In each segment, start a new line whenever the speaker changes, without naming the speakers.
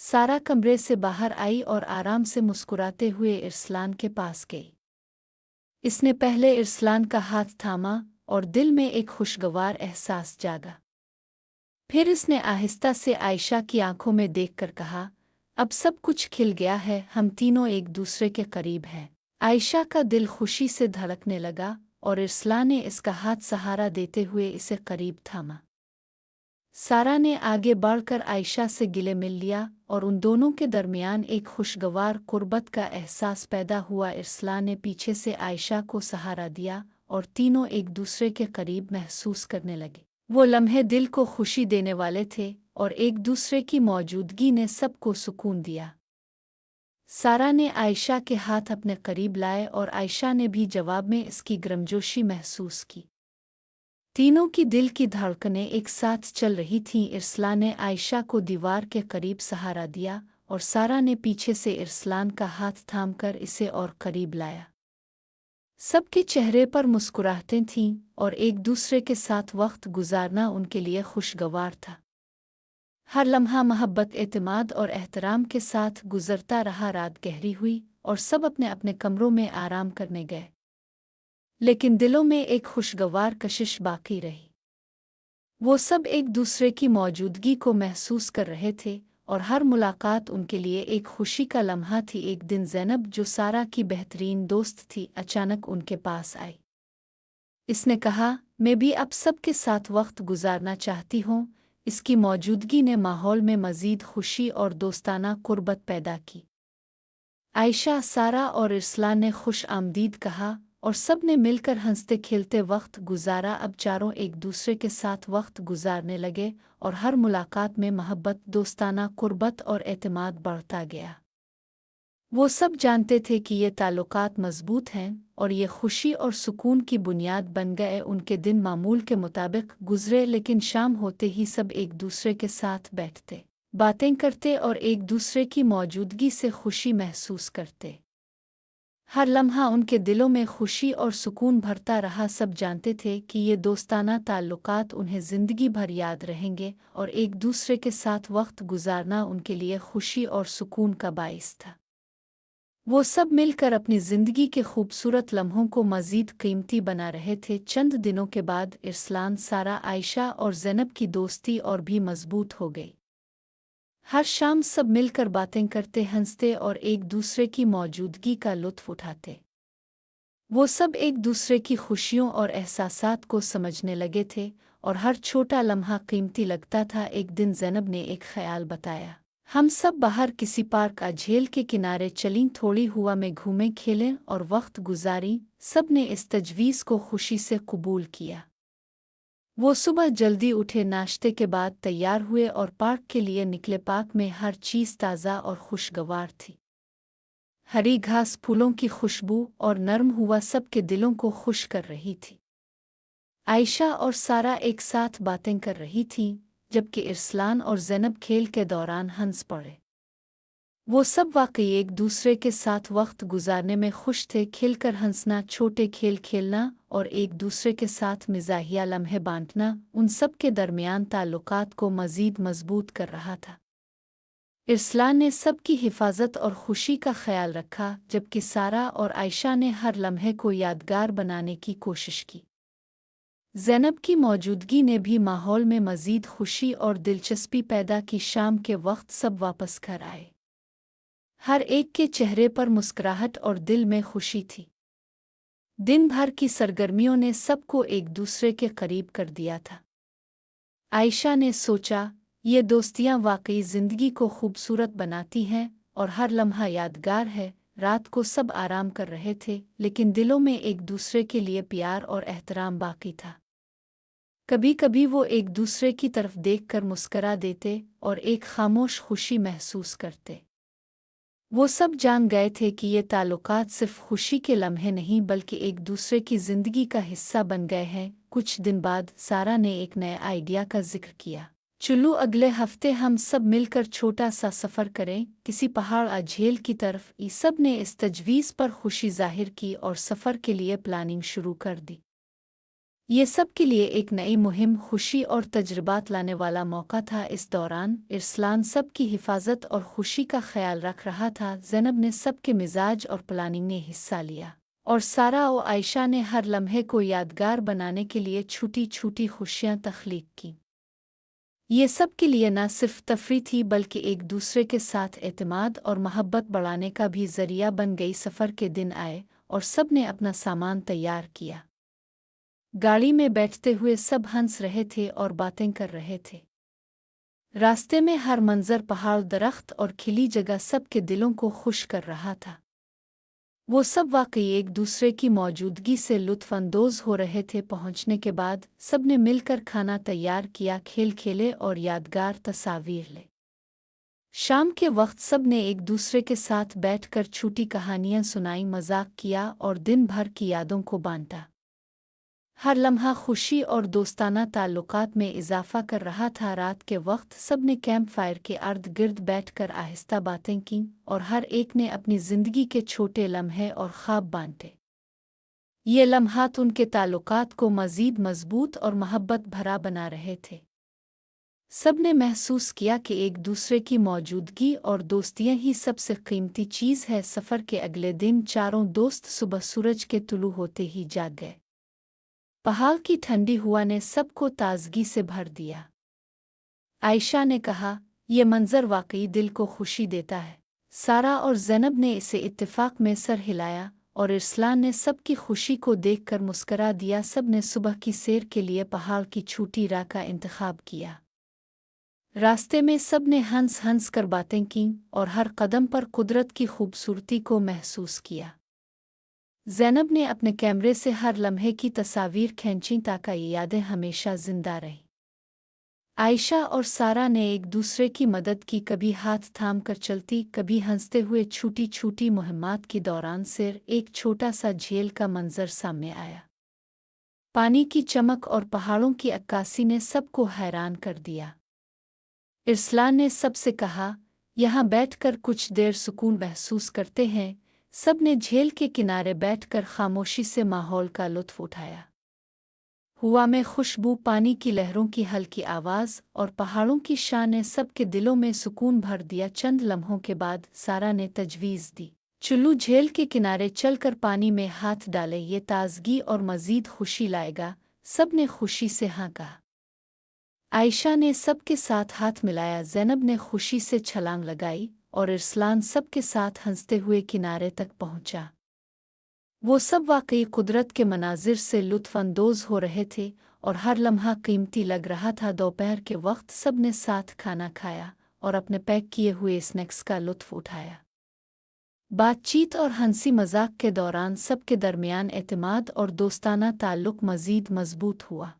सारा कमरे से बाहर आई और आराम से मुस्कुराते हुए इरसलान के पास गई। इसने पहले इरसलान का हाथ थामा और दिल में एक खुशगवार एहसास जागा। फिर इसने आहिस्ता से आयशा की आंखों में देखकर कहा, अब सब कुछ खिल गया है, हम तीनों एक दूसरे के करीब हैं। आयशा का दिल खुशी से धड़कने लगा और इरसलान ने इसका हाथ सहारा देते हुए इसे करीब थामा। सारा ने आगे बढ़कर आयशा से गिले मिल लिया और उन दोनों के दरमियान एक खुशगवार कुर्बत का एहसास पैदा हुआ। इरसलान ने पीछे से आयशा को सहारा दिया और तीनों एक दूसरे के करीब महसूस करने लगे। वो लम्हे दिल को खुशी देने वाले थे और एक दूसरे की मौजूदगी ने सबको सुकून दिया। सारा ने आयशा के हाथ अपने करीब लाए और आयशा ने भी जवाब में इसकी गर्मजोशी महसूस की। तीनों की दिल की धड़कनें एक साथ चल रही थीं। इरसलान ने आयशा को दीवार के करीब सहारा दिया और सारा ने पीछे से इरसलान का हाथ थामकर इसे और करीब लाया। सबके चेहरे पर मुस्कुराहटें थीं और एक दूसरे के साथ वक्त गुजारना उनके लिए खुशगवार था। हर लम्हा मोहब्बत, एतमाद और एहतराम के साथ गुजरता रहा। रात गहरी हुई और सब अपने अपने कमरों में आराम करने गए, लेकिन दिलों में एक खुशगवार कशिश बाकी रही। वो सब एक दूसरे की मौजूदगी को महसूस कर रहे थे और हर मुलाकात उनके लिए एक खुशी का लम्हा थी। एक दिन ज़ैनब, जो सारा की बेहतरीन दोस्त थी, अचानक उनके पास आई। इसने कहा, मैं भी अब सबके साथ वक्त गुजारना चाहती हूँ। इसकी मौजूदगी ने माहौल में मज़ीद खुशी और दोस्ताना कुर्बत पैदा की। आयशा, सारा और इरसलान ने खुश आमदीद कहा और सब ने मिलकर हंसते खेलते वक्त गुजारा। अब चारों एक दूसरे के साथ वक्त गुजारने लगे और हर मुलाकात में मोहब्बत, दोस्ताना कुर्बत और एतमाद बढ़ता गया। वो सब जानते थे कि ये ताल्लुकात मजबूत हैं और ये खुशी और सुकून की बुनियाद बन गए। उनके दिन मामूल के मुताबिक गुजरे, लेकिन शाम होते ही सब एक दूसरे के साथ बैठते, बातें करते और एक दूसरे की मौजूदगी से खुशी महसूस करते। हर लम्हा उनके दिलों में खुशी और सुकून भरता रहा। सब जानते थे कि ये दोस्ताना ताल्लुकात उन्हें ज़िंदगी भर याद रहेंगे और एक दूसरे के साथ वक्त गुजारना उनके लिए खुशी और सुकून का बाइस था। वो सब मिलकर अपनी ज़िंदगी के खूबसूरत लम्हों को मज़ीद कीमती बना रहे थे। चंद दिनों के बाद इरसलान, सारा, आयशा और ज़ैनब की दोस्ती और भी मजबूत हो गई। हर शाम सब मिलकर बातें करते, हंसते और एक दूसरे की मौजूदगी का लुत्फ़ उठाते। वो सब एक दूसरे की खुशियों और एहसासात को समझने लगे थे और हर छोटा लम्हा कीमती लगता था। एक दिन ज़ैनब ने एक ख्याल बताया, हम सब बाहर किसी पार्क या झील के किनारे चलीं, थोड़ी हवा में घूमें, खेलें और वक्त गुजारी। सब ने इस तजवीज़ को खुशी से कबूल किया। वो सुबह जल्दी उठे, नाश्ते के बाद तैयार हुए और पार्क के लिए निकले। पार्क में हर चीज़ ताज़ा और खुशगवार थी। हरी घास, फूलों की खुशबू और नरम हवा सबके दिलों को खुश कर रही थी। आयशा और सारा एक साथ बातें कर रही थीं, जबकि इरसलान और ज़ैनब खेल के दौरान हंस पड़े। वो सब वाकई एक दूसरे के साथ वक्त गुजारने में खुश थे। खिलकर हंसना, छोटे खेल खेलना और एक दूसरे के साथ मिज़ाहिया लम्हे बांटना उन सब के दरमियान ताल्लुकात को मज़ीद मजबूत कर रहा था। इरसलान ने सबकी हिफाजत और खुशी का ख्याल रखा, जबकि सारा और आयशा ने हर लम्हे को यादगार बनाने की कोशिश की। ज़ैनब की मौजूदगी ने भी माहौल में मज़ीद खुशी और दिलचस्पी पैदा की। शाम के वक्त सब वापस घर आए। हर एक के चेहरे पर मुस्कुराहट और दिल में खुशी थी। दिन भर की सरगर्मियों ने सबको एक दूसरे के करीब कर दिया था। आयशा ने सोचा, ये दोस्तियां वाकई ज़िंदगी को खूबसूरत बनाती हैं और हर लम्हा यादगार है। रात को सब आराम कर रहे थे, लेकिन दिलों में एक दूसरे के लिए प्यार और एहतराम बाकी था। कभी कभी वो एक दूसरे की तरफ देखकर मुस्करा देते और एक खामोश खुशी महसूस करते। वो सब जान गए थे कि ये ताल्लुकात सिर्फ खुशी के लम्हे नहीं, बल्कि एक दूसरे की ज़िंदगी का हिस्सा बन गए हैं। कुछ दिन बाद सारा ने एक नए आइडिया का जिक्र किया, चलो अगले हफ्ते हम सब मिलकर छोटा सा सफ़र करें, किसी पहाड़ या झील की तरफ। ये सब ने इस तजवीज़ पर खुशी जाहिर की और सफ़र के लिए प्लानिंग शुरू कर दी। ये सब के लिए एक नई मुहिम, खुशी और तजुर्बात लाने वाला मौका था। इस दौरान इरसलान सब की हिफाजत और खुशी का ख्याल रख रहा था। ज़ैनब ने सबके मिजाज और प्लानिंग में हिस्सा लिया, और सारा और आयशा ने हर लम्हे को यादगार बनाने के लिए छोटी छोटी खुशियाँ तख्लीक की। ये सब के लिए न सिर्फ तफरी थी, बल्कि एक दूसरे के साथ एतमाद और मोहब्बत बढ़ाने का भी ज़रिया बन गई। सफ़र के दिन आए और सब ने अपना सामान तैयार किया। गाड़ी में बैठते हुए सब हंस रहे थे और बातें कर रहे थे। रास्ते में हर मंजर, पहाड़, दरख्त और खिली जगह सबके दिलों को खुश कर रहा था। वो सब वाकई एक दूसरे की मौजूदगी से लुत्फ़ अंदोज़ हो रहे थे। पहुंचने के बाद सब ने मिलकर खाना तैयार किया, खेल खेले और यादगार तस्वीर ले। शाम के वक्त सब ने एक दूसरे के साथ बैठकर छोटी कहानियां सुनाई, मजाक किया और दिन भर की यादों को बांटा। हर लम्हा खुशी और दोस्ताना ताल्लुकात में इजाफा कर रहा था। रात के वक्त सब ने कैंप फायर के अर्द गिर्द बैठकर आहिस्ता बातें कीं और हर एक ने अपनी ज़िंदगी के छोटे लम्हे और ख्वाब बांटे। ये लम्हात उनके ताल्लुकात को मज़ीद मजबूत और मोहब्बत भरा बना रहे थे। सब ने महसूस किया कि एक दूसरे की मौजूदगी और दोस्तियां ही सबसे कीमती चीज़ है। सफ़र के अगले दिन चारों दोस्त सुबह सूरज के तुलू होते ही जाग गए। पहाड़ की ठंडी हवा ने सबको ताजगी से भर दिया। आयशा ने कहा, यह मंजर वाकई दिल को खुशी देता है। सारा और ज़ैनब ने इसे इत्तेफाक में सर हिलाया और इरसलान ने सबकी खुशी को देखकर मुस्करा दिया। सब ने सुबह की सैर के लिए पहाड़ की छोटी राह का इंतखाब किया। रास्ते में सब ने हंस हंस कर बातें कीं और हर कदम पर कुदरत की खूबसूरती को महसूस किया। ज़ैनब ने अपने कैमरे से हर लम्हे की तस्वीर खींचीं ताकि ये यादें हमेशा जिंदा रहें। आयशा और सारा ने एक दूसरे की मदद की, कभी हाथ थाम कर चलती, कभी हंसते हुए। छोटी छोटी मुहिम्मात के दौरान सिर एक छोटा सा झील का मंजर सामने आया। पानी की चमक और पहाड़ों की अक्कासी ने सबको हैरान कर दिया। इरसलान ने सबसे कहा, यहाँ बैठकर कुछ देर सुकून महसूस करते हैं। सब ने झील के किनारे बैठकर खामोशी से माहौल का लुत्फ उठाया। हवा में खुशबू, पानी की लहरों की हल्की आवाज़ और पहाड़ों की शान ने सबके दिलों में सुकून भर दिया। चंद लम्हों के बाद सारा ने तजवीज़ दी, चलो झील के किनारे चलकर पानी में हाथ डाले, ये ताजगी और मज़ीद खुशी लाएगा। सब ने खुशी से हाँ कहा। आयशा ने सबके साथ हाथ मिलाया, ज़ैनब ने खुशी से छलांग लगाई और इरसलान सबके साथ हंसते हुए किनारे तक पहुंचा। वो सब वाकई कुदरत के मनाजिर से लुत्फ़ अंदोज़ हो रहे थे और हर लम्हा कीमती लग रहा था। दोपहर के वक्त सब ने साथ खाना खाया और अपने पैक किए हुए स्नैक्स का लुत्फ़ उठाया। बातचीत और हंसी मजाक के दौरान सबके दरमियान एतमाद और दोस्ताना ताल्लुक़ मज़ीद मजबूत हुआ।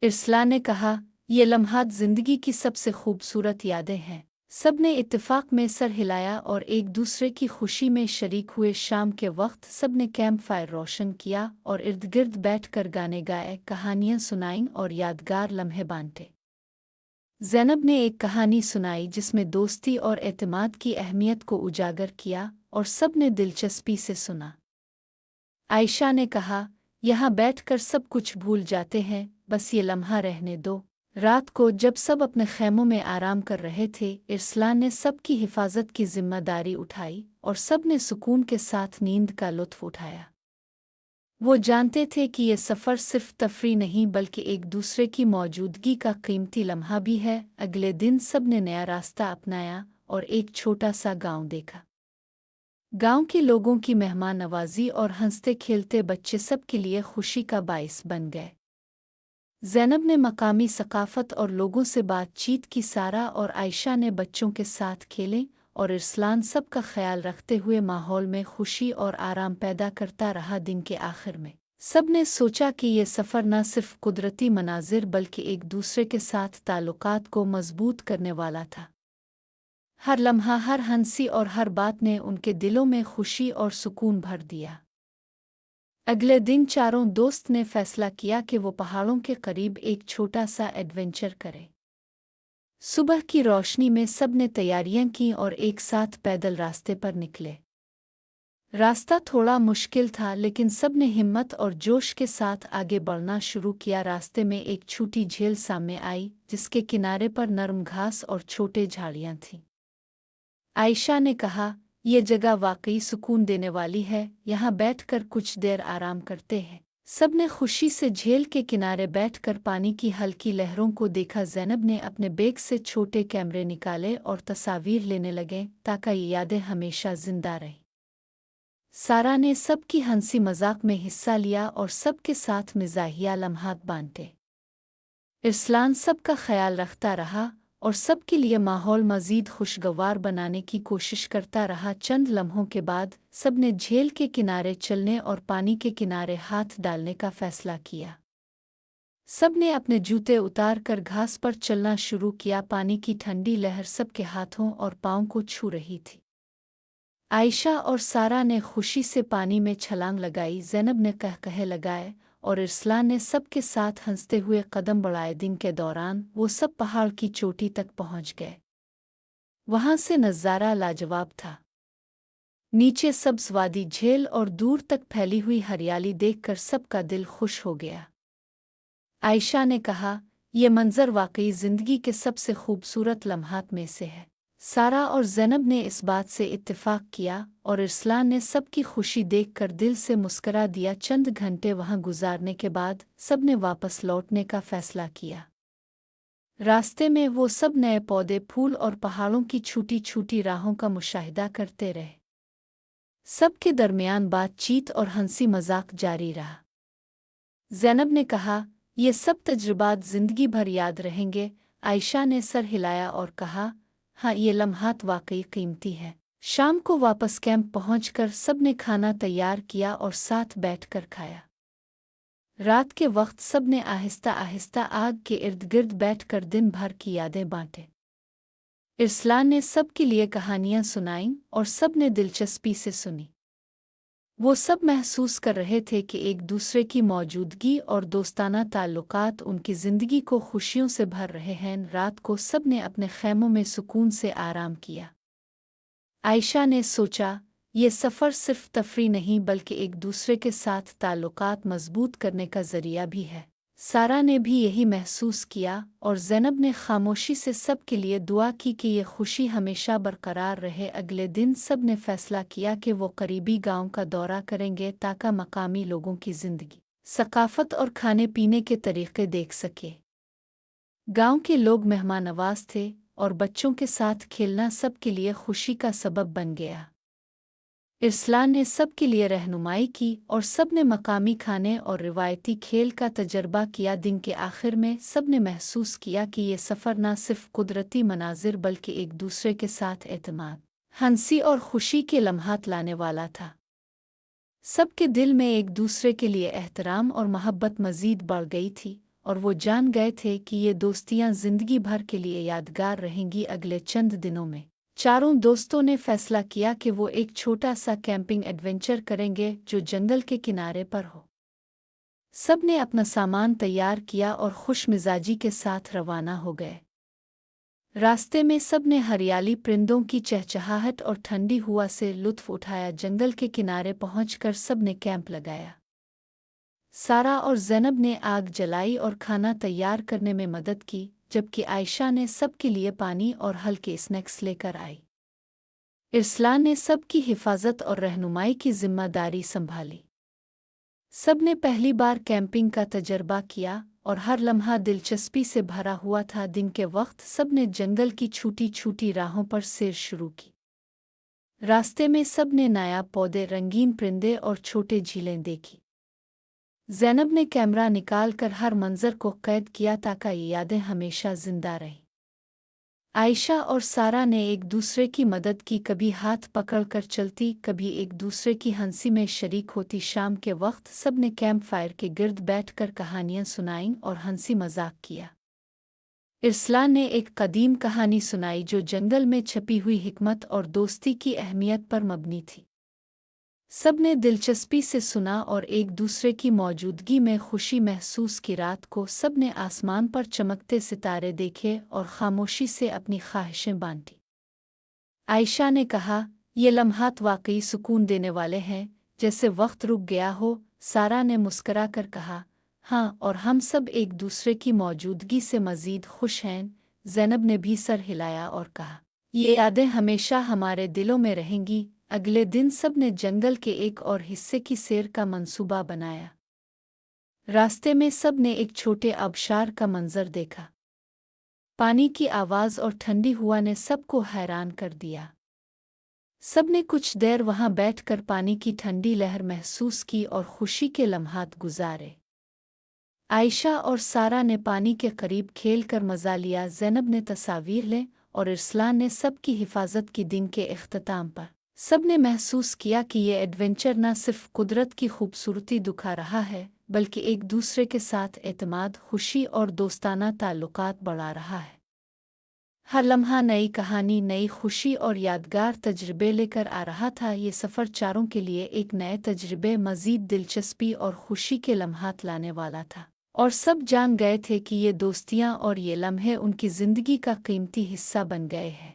इरसलान ने कहा, ये लम्हात ज़िंदगी की सबसे खूबसूरत यादें हैं। सब ने इत्तेफाक में सर हिलाया और एक दूसरे की खुशी में शरीक हुए। शाम के वक्त सब ने कैंप फायर रोशन किया और इर्द गिर्द बैठकर गाने गाए, कहानियाँ सुनाईं और यादगार लम्हे बांटे। ज़ैनब ने एक कहानी सुनाई जिसमें दोस्ती और एतमाद की अहमियत को उजागर किया और सब ने दिलचस्पी से सुना। आयशा ने कहा, यहाँ बैठकर सब कुछ भूल जाते हैं, बस ये लम्हा रहने दो। रात को जब सब अपने खैमों में आराम कर रहे थे, इरसलान ने सबकी हिफाजत की जिम्मेदारी उठाई और सब ने सुकून के साथ नींद का लुत्फ उठाया। वो जानते थे कि ये सफ़र सिर्फ तफरी नहीं बल्कि एक दूसरे की मौजूदगी का कीमती लम्हा भी है। अगले दिन सब ने नया रास्ता अपनाया और एक छोटा सा गांव देखा। गांव के लोगों की मेहमान नवाजी और हंसते खेलते बच्चे सब के लिए खुशी का बाइस बन गए। ज़ैनब ने मकामी सकाफ़त और लोगों से बातचीत की। सारा और आयशा ने बच्चों के साथ खेले और इरसलान सब का ख्याल रखते हुए माहौल में खुशी और आराम पैदा करता रहा। दिन के आखिर में सब ने सोचा कि ये सफ़र न सिर्फ कुदरती मनाजिर बल्कि एक दूसरे के साथ ताल्लुकात को मजबूत करने वाला था। हर लम्हा, हर हंसी और हर बात ने उनके दिलों में खुशी और सुकून भर दिया। अगले दिन चारों दोस्त ने फैसला किया कि वो पहाड़ों के करीब एक छोटा सा एडवेंचर करें। सुबह की रोशनी में सब ने तैयारियां की और एक साथ पैदल रास्ते पर निकले। रास्ता थोड़ा मुश्किल था, लेकिन सब ने हिम्मत और जोश के साथ आगे बढ़ना शुरू किया। रास्ते में एक छोटी झील सामने आई, जिसके किनारे पर नरम घास और छोटे झाड़ियां थीं। आयशा ने कहा, यह जगह वाकई सुकून देने वाली है, यहाँ बैठकर कुछ देर आराम करते हैं। सब ने खुशी से झील के किनारे बैठकर पानी की हल्की लहरों को देखा। ज़ैनब ने अपने बैग से छोटे कैमरे निकाले और तस्वीर लेने लगे, ताकि ये यादें हमेशा जिंदा रहें। सारा ने सबकी हंसी मजाक में हिस्सा लिया और सबके साथ मिजाहिया लम्हात बांटे। इरसलान सबका ख्याल रखता रहा और सबके लिए माहौल मज़ीद खुशगवार बनाने की कोशिश करता रहा। चंद लम्हों के बाद सब ने झील के किनारे चलने और पानी के किनारे हाथ डालने का फैसला किया। सब ने अपने जूते उतार कर घास पर चलना शुरू किया। पानी की ठंडी लहर सबके हाथों और पाँव को छू रही थी। आयशा और सारा ने खुशी से पानी में छलांग लगाई। ज़ैनब ने कहकहे लगाए और इरसलान ने सबके साथ हंसते हुए कदम बढ़ाए। दिन के दौरान वो सब पहाड़ की चोटी तक पहुंच गए। वहां से नज़ारा लाजवाब था। नीचे सब्ज़ वादी, झील और दूर तक फैली हुई हरियाली देखकर सबका दिल खुश हो गया। आयशा ने कहा, यह मंजर वाकई ज़िंदगी के सबसे खूबसूरत लम्हात में से है। सारा और ज़ैनब ने इस बात से इत्तेफाक किया और इरसलान ने सबकी खुशी देखकर दिल से मुस्करा दिया। चंद घंटे वहां गुजारने के बाद सब ने वापस लौटने का फैसला किया। रास्ते में वो सब नए पौधे, फूल और पहाड़ों की छोटी छोटी राहों का मुशाहिदा करते रहे। सबके दरमियान बातचीत और हंसी मजाक जारी रहा। ज़ैनब ने कहा, ये सब तजुर्बात ज़िंदगी भर याद रहेंगे। आयशा ने सर हिलाया और कहा, हाँ, ये लम्हात वाकई कीमती है। शाम को वापस कैंप पहुंचकर सब ने खाना तैयार किया और साथ बैठकर खाया। रात के वक्त सब ने आहिस्ता आहिस्ता आग के इर्द गिर्द बैठकर दिन भर की यादें बांटे। इरसलान ने सबके लिए कहानियां सुनाईं और सब ने दिलचस्पी से सुनी। वो सब महसूस कर रहे थे कि एक दूसरे की मौजूदगी और दोस्ताना ताल्लुकात उनकी ज़िंदगी को खुशियों से भर रहे हैं। रात को सब ने अपने खैमों में सुकून से आराम किया। आयशा ने सोचा, ये सफ़र सिर्फ तफरी नहीं बल्कि एक दूसरे के साथ ताल्लुकात मजबूत करने का ज़रिया भी है। सारा ने भी यही महसूस किया और ज़ैनब ने खामोशी से सबके लिए दुआ की कि ये खुशी हमेशा बरकरार रहे। अगले दिन सब ने फैसला किया कि वो करीबी गांव का दौरा करेंगे ताकि मकामी लोगों की ज़िंदगी, सकाफ़त और खाने पीने के तरीक़े देख सके। गांव के लोग मेहमान नवाज थे और बच्चों के साथ खेलना सबके लिए खुशी का सबब बन गया। इरसलान ने सबके लिए रहनुमाई की और सब ने मकामी खाने और रिवायती खेल का तजर्बा किया। दिन के आखिर में सब ने महसूस किया कि ये सफ़र न सिर्फ कुदरती मनाजिर बल्कि एक दूसरे के साथ एतमाद, हंसी और खुशी के लम्हात लाने वाला था। सबके दिल में एक दूसरे के लिए एहतराम और मोहब्बत मज़ीद बढ़ गई थी और वो जान गए थे कि ये दोस्तियाँ ज़िंदगी भर के लिए यादगार रहेंगी। अगले चंद दिनों में चारों दोस्तों ने फैसला किया कि वो एक छोटा सा कैंपिंग एडवेंचर करेंगे जो जंगल के किनारे पर हो। सब ने अपना सामान तैयार किया और खुश मिजाजी के साथ रवाना हो गए। रास्ते में सब ने हरियाली, परिंदों की चहचहाहट और ठंडी हवा से लुत्फ उठाया। जंगल के किनारे पहुंचकर सब ने कैंप लगाया। सारा और ज़ैनब ने आग जलाई और खाना तैयार करने में मदद की, जबकि आयशा ने सबके लिए पानी और हल्के स्नैक्स लेकर आई। इरसलान ने सबकी हिफाजत और रहनुमाई की जिम्मेदारी संभाली। सब ने पहली बार कैंपिंग का तजर्बा किया और हर लम्हा दिलचस्पी से भरा हुआ था। दिन के वक्त सब ने जंगल की छोटी छोटी राहों पर सैर शुरू की। रास्ते में सब ने नायाब पौधे, रंगीन परिंदे और छोटे झीलें देखी। ज़ैनब ने कैमरा निकालकर हर मंजर को कैद किया ताकि ये यादें हमेशा जिंदा रहें। आयशा और सारा ने एक दूसरे की मदद की, कभी हाथ पकड़कर चलती, कभी एक दूसरे की हंसी में शरीक होती। शाम के वक्त सब ने कैंप फायर के गिर्द बैठकर कहानियां सुनाईं और हंसी मजाक किया। इरसलान ने एक कदीम कहानी सुनाई जो जंगल में छपी हुई हिकमत और दोस्ती की अहमियत पर मबनी थी। सब ने दिलचस्पी से सुना और एक दूसरे की मौजूदगी में खुशी महसूस की। रात को सब ने आसमान पर चमकते सितारे देखे और खामोशी से अपनी ख्वाहिशें बांटी। आयशा ने कहा, یہ لمحات واقعی سکون دینے والے ہیں، جیسے وقت رک گیا ہو۔ سارا نے مسکرا کر کہا، ہاں، اور ہم سب ایک دوسرے کی موجودگی سے مزید خوش ہیں۔ زینب نے بھی سر ہلایا اور کہا، یہ یادیں ہمیشہ ہمارے دلوں میں رہیں گی۔ اگلے دن سب نے جنگل کے ایک اور حصے کی سیر کا منصوبہ بنایا۔ راستے میں سب نے ایک چھوٹے آبشار کا منظر دیکھا۔ پانی کی آواز اور ٹھنڈی ہوا نے سب کو حیران کر دیا۔ سب نے کچھ دیر وہاں بیٹھ کر پانی کی ٹھنڈی لہر محسوس کی اور خوشی کے لمحات گزارے۔ عائشہ اور سارا نے پانی کے قریب کھیل کر مزہ لیا، زینب نے تصاویر لیں اور ارسلان نے سب کی حفاظت کی۔ دن کے اختتام پر سب نے محسوس کیا کہ یہ ایڈونچر نہ صرف قدرت کی خوبصورتی دکھا رہا ہے، بلکہ ایک دوسرے کے ساتھ اعتماد، خوشی اور دوستانہ تعلقات بڑھا رہا ہے۔ ہر لمحہ نئی کہانی، نئی خوشی اور یادگار تجربے لے کر آ رہا تھا۔ یہ سفر چاروں کے لیے ایک نئے تجربے، مزید دلچسپی اور خوشی کے لمحات لانے والا تھا، اور سب جان گئے تھے کہ یہ دوستیاں اور یہ لمحے ان کی زندگی کا قیمتی حصہ بن گئے ہیں۔